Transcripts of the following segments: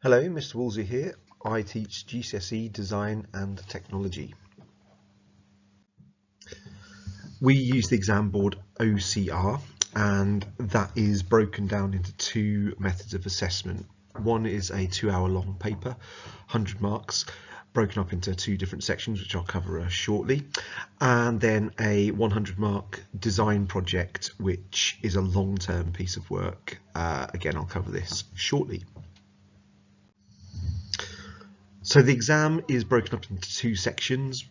Hello, Mr. Woolsey here. I teach GCSE Design and Technology. We use the exam board OCR, and that is broken down into two methods of assessment. One is a 2-hour long paper, 100 marks, broken up into two different sections, which I'll cover shortly, and then a 100 mark design project, which is a long-term piece of work. Again, I'll cover this shortly. So the exam is broken up into two sections,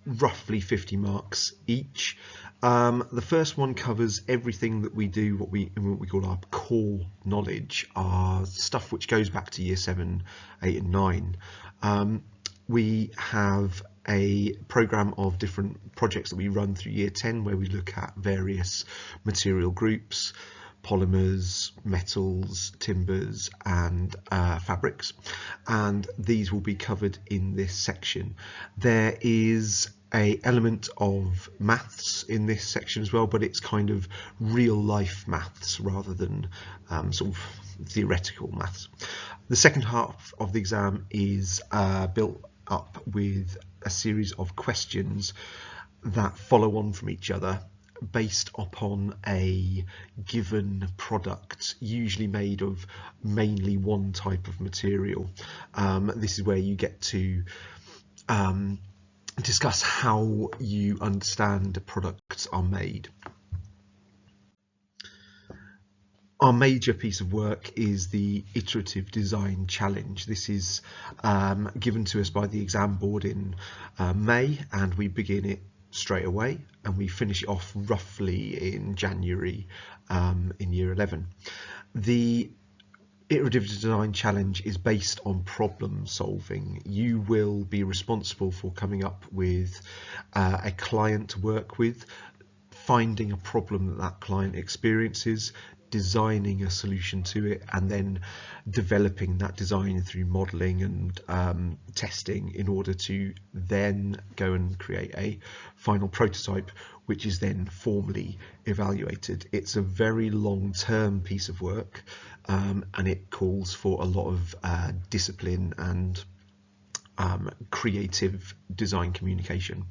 roughly 50 marks each. The first one covers everything that we do, what we call our core knowledge, our stuff which goes back to year 7, 8 and 9. We have a programme of different projects that we run through year 10 where we look at various material groups, polymers, metals, timbers and fabrics, and these will be covered in this section. There is an element of maths in this section as well, but it's kind of real life maths rather than sort of theoretical maths. The second half of the exam is built up with a series of questions that follow on from each other based upon a given product, usually made of mainly one type of material. This is where you get to discuss how you understand products are made. Our major piece of work is the iterative design challenge. This is given to us by the exam board in May, and we begin it straight away and we finish it off roughly in January in year 11. The iterative design challenge is based on problem solving. You will be responsible for coming up with a client to work with, finding a problem that client experiences, designing a solution to it, and then developing that design through modelling and testing in order to then go and create a final prototype, which is then formally evaluated. It's a very long-term piece of work, and it calls for a lot of discipline and creative design communication.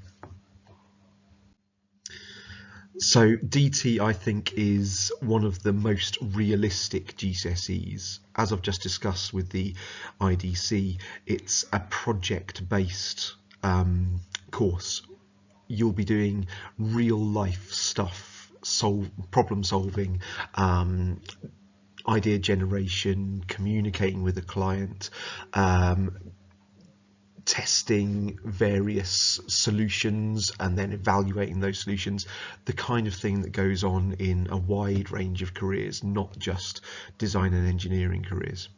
So DT, I think, is one of the most realistic GCSEs. As I've just discussed with the IDC, it's a project-based course. You'll be doing real life stuff, problem solving, idea generation, communicating with the client, testing various solutions and then evaluating those solutions, the kind of thing that goes on in a wide range of careers, not just design and engineering careers.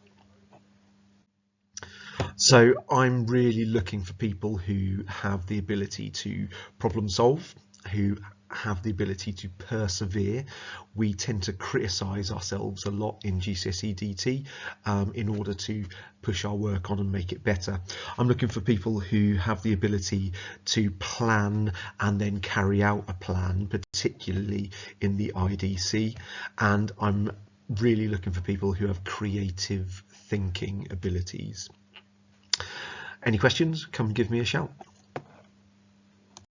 So I'm really looking for people who have the ability to problem solve, who have the ability to persevere. We tend to criticise ourselves a lot in GCSE DT in order to push our work on and make it better. I'm looking for people who have the ability to plan and then carry out a plan, particularly in the IDC, and I'm really looking for people who have creative thinking abilities. Any questions? Come give me a shout.